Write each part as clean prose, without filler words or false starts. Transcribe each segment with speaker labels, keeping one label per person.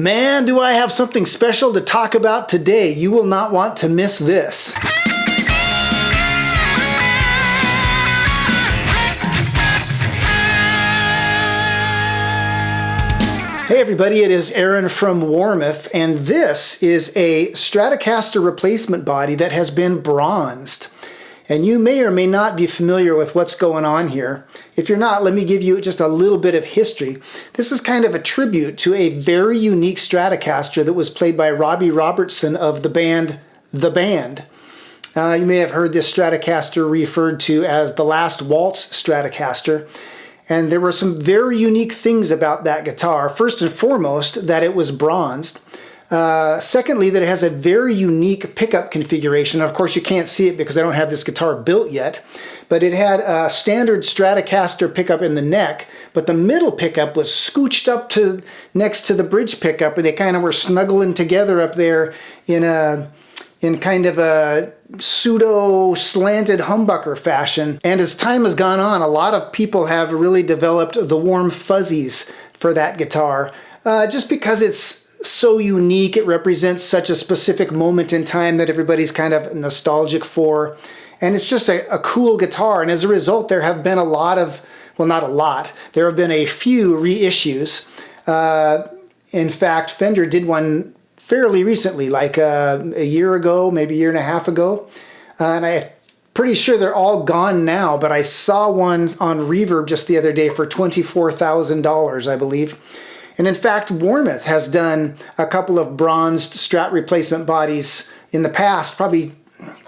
Speaker 1: Man, do I have something special to talk about today. You will not want to miss this. Hey everybody, it is Aaron from Warmoth, and this is a Stratocaster replacement body that has been bronzed. And you may or may not be familiar with what's going on here. If you're not, let me give you just a little bit of history. This is kind of a tribute to a very unique Stratocaster that was played by Robbie Robertson of the band The Band. You may have heard this Stratocaster referred to as the last Waltz Stratocaster. And there were some very unique things about that guitar. First and foremost, that it was bronzed. Secondly, that it has a very unique pickup configuration. Of course, you can't see it because I don't have this guitar built yet. But it had a standard Stratocaster pickup in the neck, but the middle pickup was scooched up to next to the bridge pickup, and they kind of were snuggling together up there in kind of a pseudo slanted humbucker fashion. And as time has gone on, a lot of people have really developed the warm fuzzies for that guitar, just because it's so unique. It represents such a specific moment in time that everybody's kind of nostalgic for. And it's just a cool guitar. And as a result, there have been a lot of, well, not a lot, there have been a few reissues. In fact, Fender did one fairly recently, like a year ago, maybe a year and a half ago. And I'm pretty sure they're all gone now, but I saw one on Reverb just the other day for $24,000, I believe. And in fact, Warmoth has done a couple of bronzed Strat replacement bodies in the past. Probably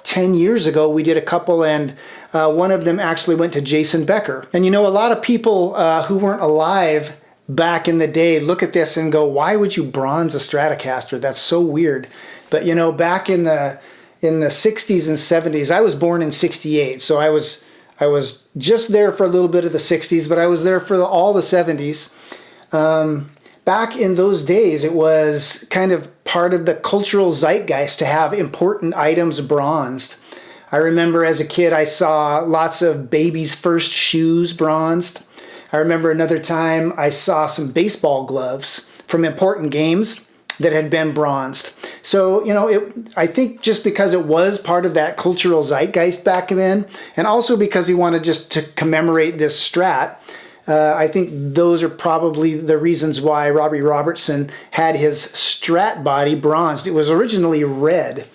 Speaker 1: 10 years ago, we did a couple, and one of them actually went to Jason Becker. And you know, a lot of people who weren't alive back in the day look at this and go, why would you bronze a Stratocaster? That's so weird. But you know, back in the 60s and 70s, I was born in 68, so I was just there for a little bit of the 60s, but I was there for all the 70s. Back in those days, it was kind of part of the cultural zeitgeist to have important items bronzed. I remember as a kid, I saw lots of babies' first shoes bronzed. I remember another time I saw some baseball gloves from important games that had been bronzed. So, you know, I think just because it was part of that cultural zeitgeist back then, and also because he wanted just to commemorate this Strat, I think those are probably the reasons why Robbie Robertson had his Strat body bronzed. It was originally red,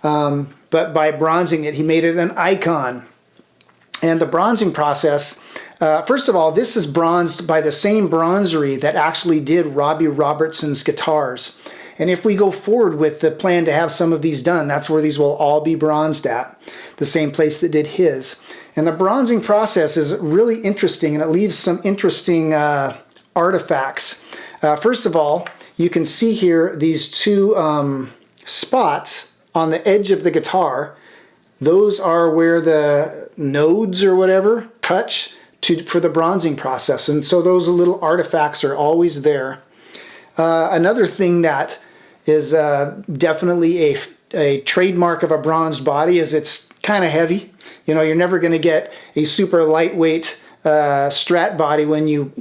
Speaker 1: but by bronzing it, he made it an icon. And the bronzing process, first of all, this is bronzed by the same bronzery that actually did Robbie Robertson's guitars. And if we go forward with the plan to have some of these done, that's where these will all be bronzed at, the same place that did his. And the bronzing process is really interesting, and it leaves some interesting artifacts. First of all, you can see here these two spots on the edge of the guitar. Those are where the nodes or whatever touch for the bronzing process. And so those little artifacts are always there. Another thing that is definitely a trademark of a bronzed body is it's kind of heavy. You know, you're never going to get a super lightweight Strat body when you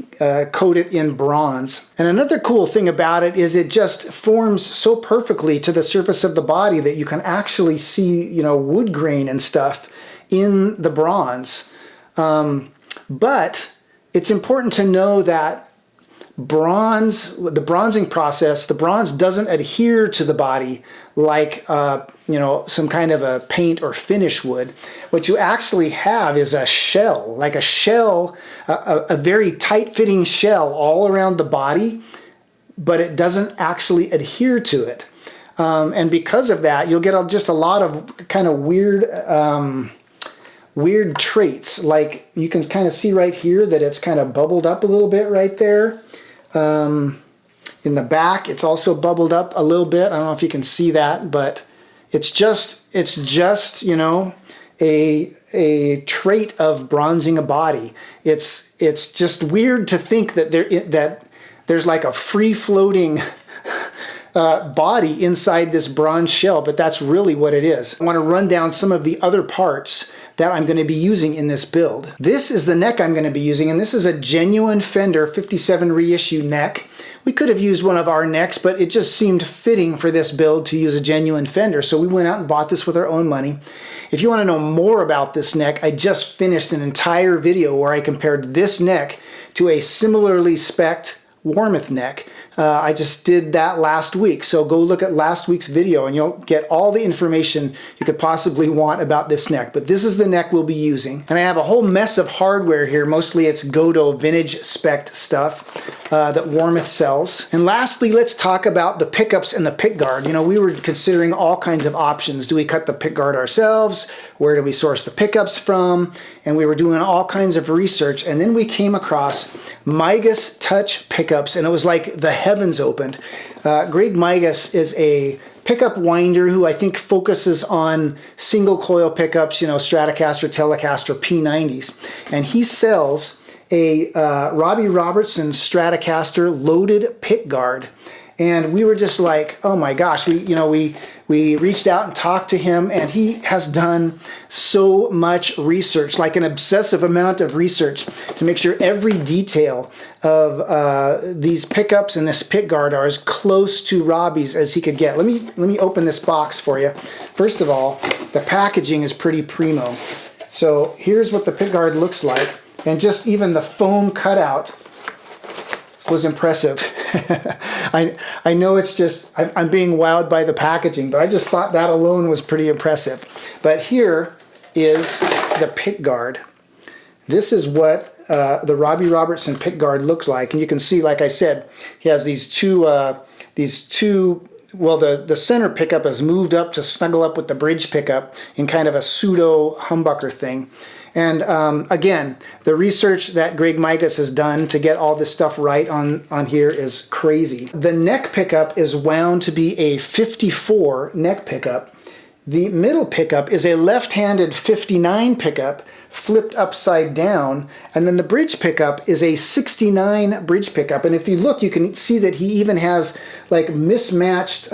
Speaker 1: coat it in bronze. And another cool thing about it is it just forms so perfectly to the surface of the body that you can actually see, you know, wood grain and stuff in the bronze. But it's important to know that the bronzing process, the bronze doesn't adhere to the body like you know, some kind of a paint or finish would. What you actually have is a shell, like a shell, a very tight-fitting shell all around the body, but it doesn't actually adhere to it. And because of that, you'll get just a lot of kind of weird traits. Like you can kind of see right here that it's kind of bubbled up a little bit right there. In the back, it's also bubbled up a little bit. I don't know if you can see that, but it's just you know, a trait of bronzing a body. It's just weird to think that there's like a free-floating body inside this bronze shell, but that's really what it is. I want to run down some of the other parts that I'm going to be using in this build. This is the neck I'm going to be using, and this is a genuine Fender 57 reissue neck we could have used one of our necks, but it just seemed fitting for this build to use a genuine Fender. So we went out and bought this with our own money. If you want to know more about this neck, I just finished an entire video where I compared this neck to a similarly spec'd Warmoth neck. I just did that last week, so go look at last week's video and you'll get all the information you could possibly want about this neck. But this is the neck we'll be using. And I have a whole mess of hardware here. Mostly it's Godot vintage spec'd stuff that Warmoth sells. And lastly, let's talk about the pickups and the pickguard. You know, we were considering all kinds of options. Do we cut the pickguard ourselves? Where do we source the pickups from? And we were doing all kinds of research, and then we came across Migas Touch pickups, and it was like the heavens opened. Greg Migas is a pickup winder who I think focuses on single coil pickups, you know, Stratocaster, Telecaster, P90s. And he sells a Robbie Robertson Stratocaster loaded pickguard. And we were just like, oh my gosh, we reached out and talked to him, and he has done so much research, like an obsessive amount of research, to make sure every detail of these pickups and this pickguard are as close to Robbie's as he could get. Let me open this box for you. First of all, the packaging is pretty primo. So here's what the pickguard looks like, and just even the foam cutout was impressive. I know it's just, I'm being wowed by the packaging, but I just thought that alone was pretty impressive. But here is the pickguard. This is what the Robbie Robertson pickguard looks like. And you can see, like I said, he has these two, well, the center pickup is moved up to snuggle up with the bridge pickup in kind of a pseudo humbucker thing. And again, the research that Greg Migas has done to get all this stuff right on here is crazy. The neck pickup is wound to be a 54 neck pickup. The middle pickup is a left-handed 59 pickup flipped upside down, and then the bridge pickup is a 69 bridge pickup. And if you look, you can see that he even has like mismatched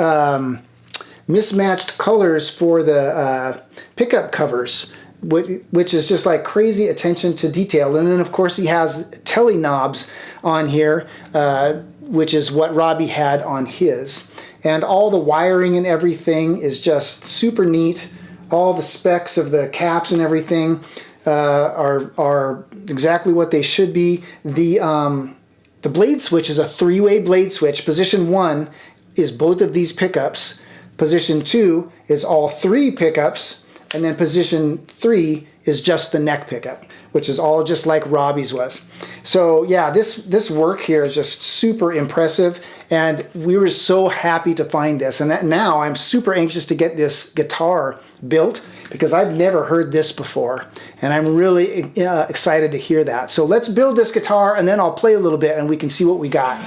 Speaker 1: colors for the pickup covers, which is just like crazy attention to detail. And then of course he has tele knobs on here, which is what Robbie had on his. And all the wiring and everything is just super neat. All the specs of the caps and everything are exactly what they should be. The blade switch is a 3-way blade switch. Position 1 is both of these pickups. Position 2 is all 3 pickups. And then position 3 is just the neck pickup, which is all just like Robbie's was. So yeah, this work here is just super impressive, and we were so happy to find this. And now I'm super anxious to get this guitar built, because I've never heard this before, and I'm really excited to hear that. So let's build this guitar, and then I'll play a little bit and we can see what we got.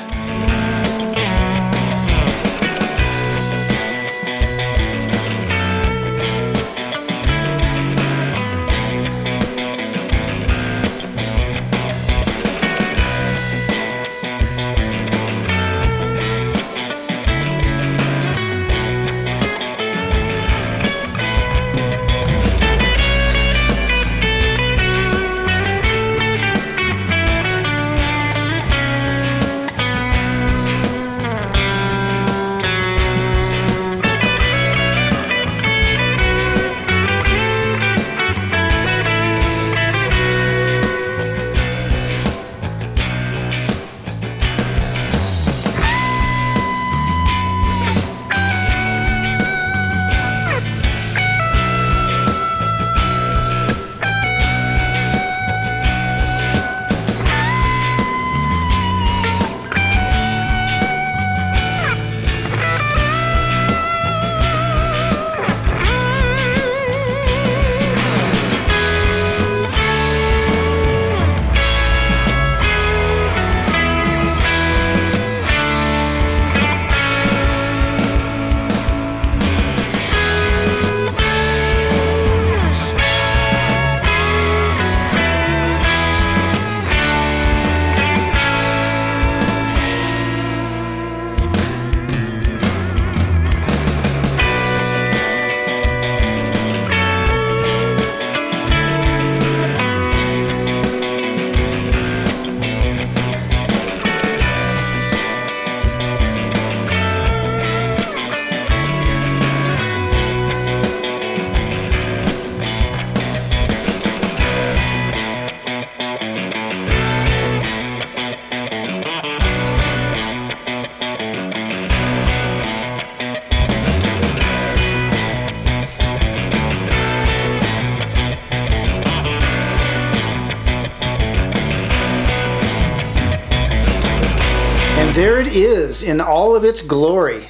Speaker 1: is in all of its glory.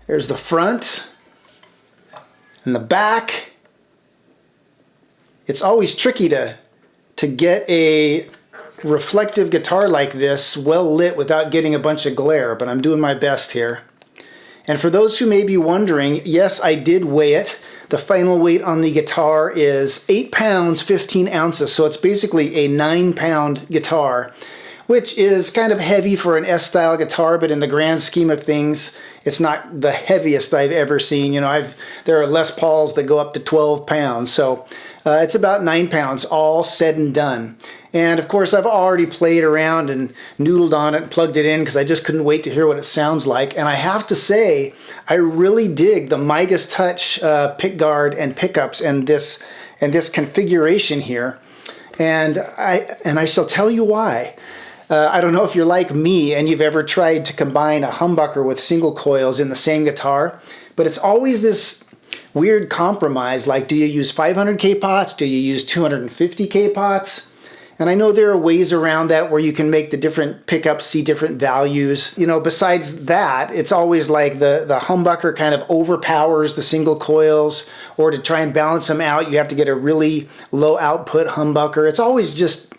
Speaker 1: There's the front and the back. It's always tricky to get a reflective guitar like this well lit without getting a bunch of glare, but I'm doing my best here. And for those who may be wondering, yes, I did weigh it. The final weight on the guitar is 8 pounds 15 ounces, so it's basically a 9-pound guitar, which is kind of heavy for an S-style guitar, but in the grand scheme of things, it's not the heaviest I've ever seen. You know, there are Les Pauls that go up to 12 pounds, so it's about 9 pounds, all said and done. And of course, I've already played around and noodled on it and plugged it in because I just couldn't wait to hear what it sounds like. And I have to say, I really dig the Migas Touch pickguard and pickups and this configuration here. And I shall tell you why. I don't know if you're like me and you've ever tried to combine a humbucker with single coils in the same guitar, but it's always this weird compromise, like do you use 500K pots, do you use 250K pots? And I know there are ways around that where you can make the different pickups see different values. You know, besides that, it's always like the humbucker kind of overpowers the single coils, or to try and balance them out, you have to get a really low output humbucker. It's always just,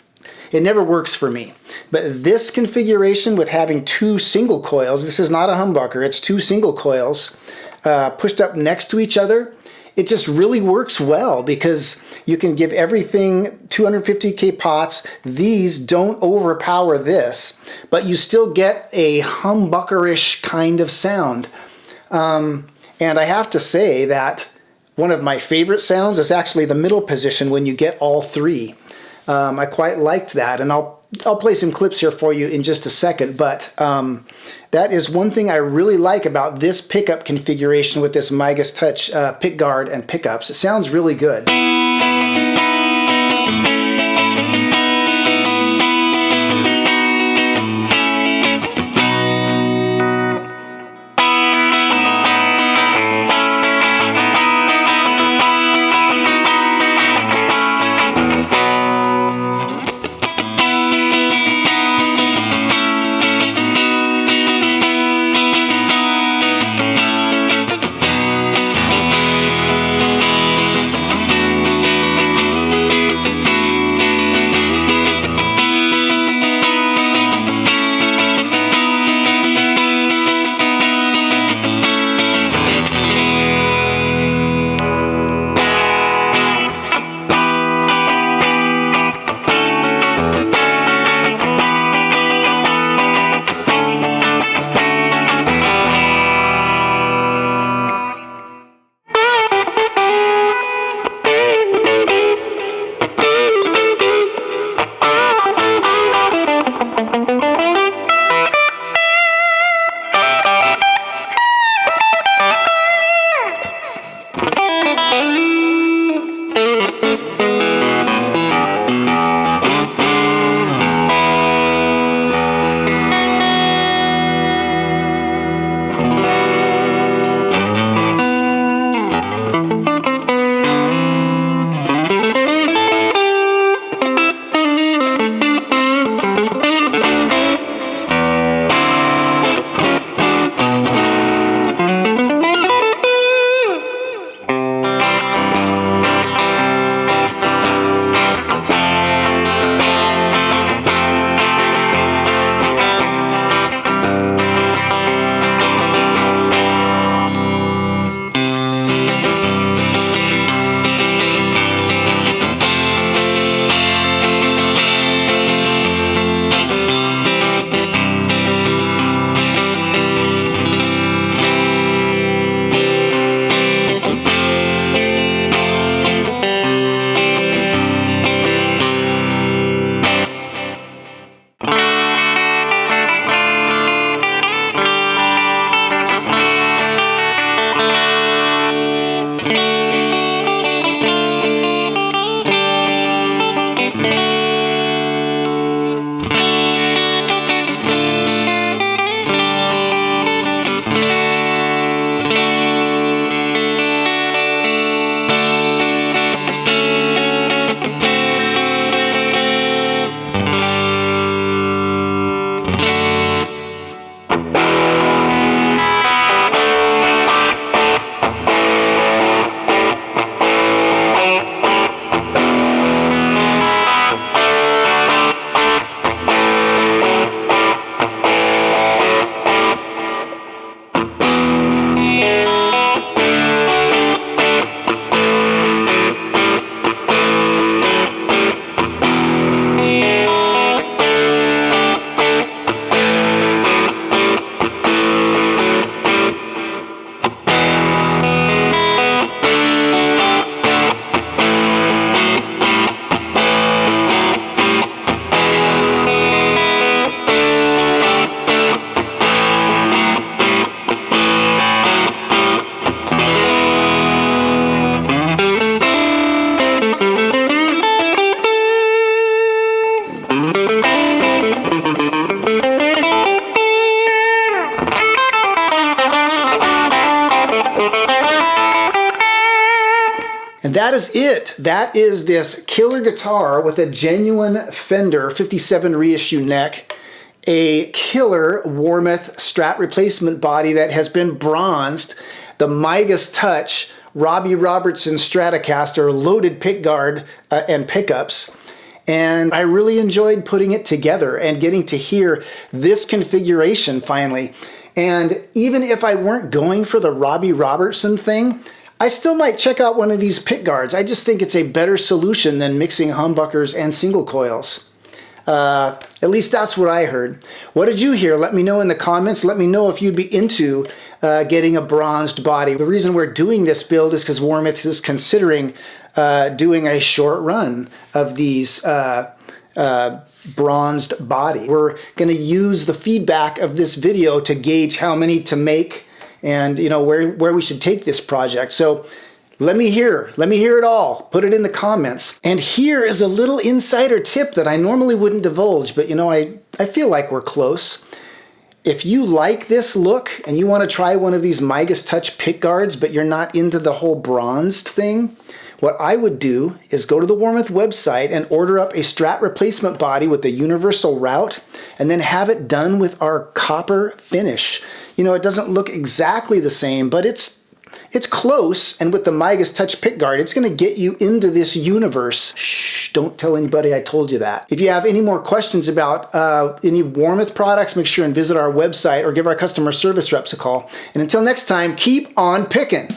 Speaker 1: it never works for me. But this configuration with having 2 single coils, this is not a humbucker, it's 2 single coils pushed up next to each other. It just really works well because you can give everything 250K pots. These don't overpower this, but you still get a humbuckerish kind of sound. And I have to say that one of my favorite sounds is actually the middle position when you get all 3. I quite liked that, and I'll play some clips here for you in just a second, but that is one thing I really like about this pickup configuration with this Migas Touch pickguard and pickups. It sounds really good. And that is it. That is this killer guitar with a genuine Fender 57 reissue neck, a killer Warmoth Strat replacement body that has been bronzed, the Migas Touch Robbie Robertson Stratocaster loaded pickguard and pickups. And I really enjoyed putting it together and getting to hear this configuration finally. And even if I weren't going for the Robbie Robertson thing, I still might check out one of these pickguards. I just think it's a better solution than mixing humbuckers and single coils. At least that's what I heard. What did you hear? Let me know in the comments. Let me know if you'd be into getting a bronzed body. The reason we're doing this build is because Warmoth is considering doing a short run of these bronzed body. We're going to use the feedback of this video to gauge how many to make and where we should take this project. So let me hear it all. Put it in the comments. And here is a little insider tip that I normally wouldn't divulge, but I feel like we're close. If you like this look and you want to try one of these Migas Touch pickguards, but you're not into the whole bronzed thing, what I would do is go to the Warmoth website and order up a Strat replacement body with the universal route and then have it done with our copper finish. It doesn't look exactly the same, but it's close, and with the Migas Touch pickguard, it's going to get you into this universe. Shh, don't tell anybody I told you that. If you have any more questions about any Warmoth products, make sure and visit our website or give our customer service reps a call. And until next time, keep on picking.